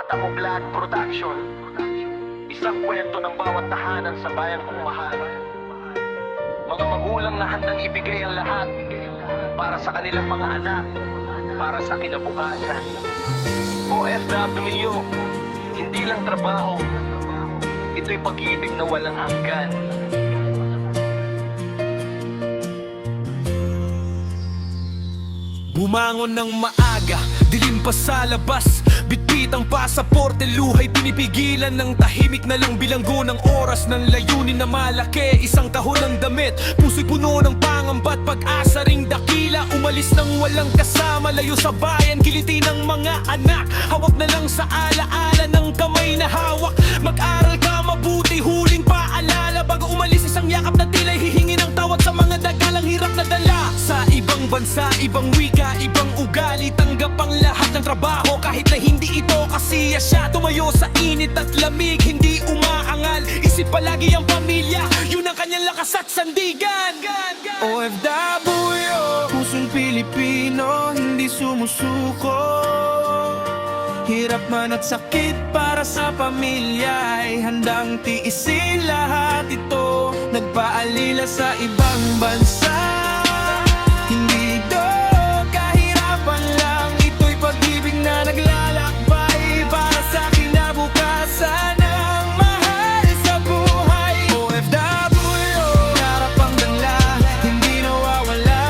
Tamo Vlog Production. Isang kwento ng bawat tahanan sa bayan kong mahal. Mga magulang na handang ibigay ang lahat para sa kanilang mga anak, para sa kinabukasan. OFW, hindi lang trabaho, ito'y pag-ibig na walang hanggan. Bumangon ng maaga, dilim pa sa labas. Bitbit ang pasaporte, luhay pinipigilan ng tahimik na lang bilanggo ng oras ng layunin na malaki. Isang kahon ng damit, puso'y puno ng pangamba't pag-asa ring dakila. Umalis ng walang kasama, layo sa bayan, kiliti ng mga anak. Hawak na lang sa alaala ng kamay na hawak. Mag-aral ka mabuti, huling paalala. Bago umalis, isang yakap na tila'y hihingi ng tawad sa mga dagalang hirap na dala. Sa ibang bansa, ibang wika, ibang ugali. Tanggap ang lahat ng trabaho kahit na hindi ito kasiya siya. Tumayo sa init at lamig, hindi umaangal. Isip palagi ang pamilya, yun ang kanyang lakas at sandigan. OFW, pusong Pilipino, hindi sumusuko. Hirap man at sakit para sa pamilya ay handang tiisin lahat ito. Nagpaalila sa ibang bansa, hindi do kahirapan lang. Ito'y pag-ibig na naglalakbay para sa kinabukasan ng mahal sa buhay. OFW, harap ang dangla, hindi nawawala.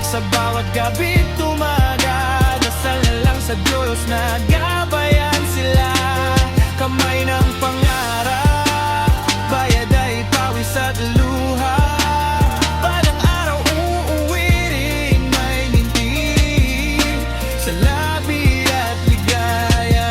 Sa bawat gabi tumaga, dasal na lang sa Diyos na gabayan sila. Kamay ng pangarap, bayad ay pawis at luha. Balang araw uuwi rin may ngiti sa labi at ligaya.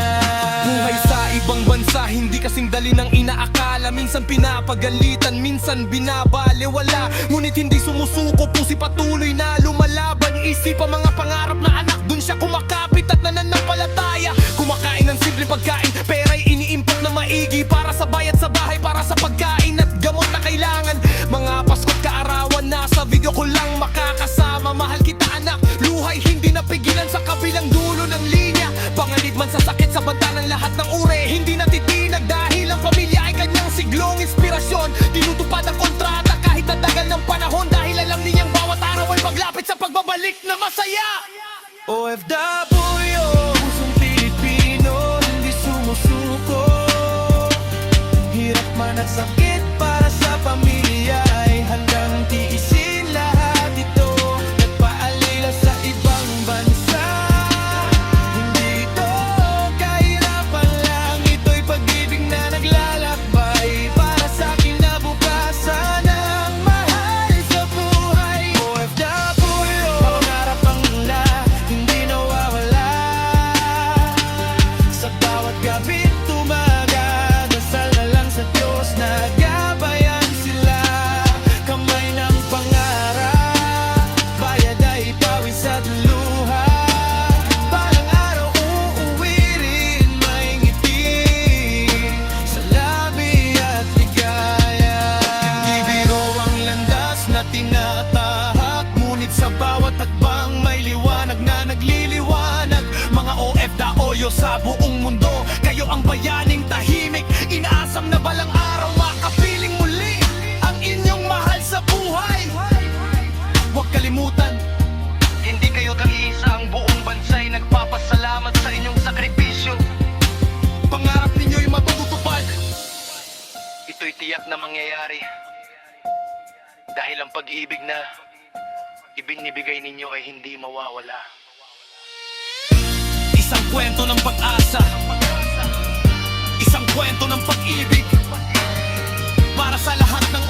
Buhay sa ibang bansa, hindi kasing dali ng inaakala. Minsan pinapagalitan, minsan binabalewala. Ngunit hindi sumusuko, pusi patuloy na lumalaban. Isip ang mga pangarap na anak, dun siya kumakapit at nananampalataya. Kumakain ng simpleng pagkain, pera'y iniimpok na maigi para sa bayad sa bahay, para sa pagkain at gamot na kailangan. Mga Pasko't kaarawan, nasa video ko lang makakasama. Mahal kita anak, luhay hindi napigilan sa kabilang dulo ng linya. Panganib man sa sakit, sa banta ng lahat ng ure, hindi natitinag dahil ang pamilya ay kanyang siglong inspirasyon. Tinutupad ang kontrata kahit natagal ng panahon, dahil alam niyang bawat araw ay paglapit sa pagbabalik na masaya. OFW, pusong Pilipino, hindi sumusuko. Hirap man at sakit para sa pamilya ay handang tiisin lahat ito. Nagpaalila sa ibang bansa, hindi ito kahirapan lang. Ito'y pag-ibig na naglalakbay para sa kinabukasan ng mahal sa buhay. OFW, pangarap ang lahat, hindi nawawala. Sa bawat gabi tumaga, dasal na lang sa Diyos na gabayan sila. Kamay ng pangarap, bayad ay pawis at luha. Balang araw uuwi rin may ngiti sa labi at ligaya. Hindi biro ang landas na tinatahak, ngunit sa bawat hakbang may liwanag na nagliliwanag. Mga OFW sa buong mundo, kayo ang bayaning tahimik, inaasam na balang araw makapiling muli ang inyong mahal sa buhay. Huwag kalimutan, hindi kayo tag-iisa, ang buong bansa'y nagpapasalamat sa inyong sakripisyo. Pangarap ninyo'y matutupad, ito'y tiyak na mangyayari, dahil ang pag-ibig na ibinibigay ninyo ay hindi mawawala. Isang kwento ng pag-asa, isang kwento ng pag-ibig para sa lahat ng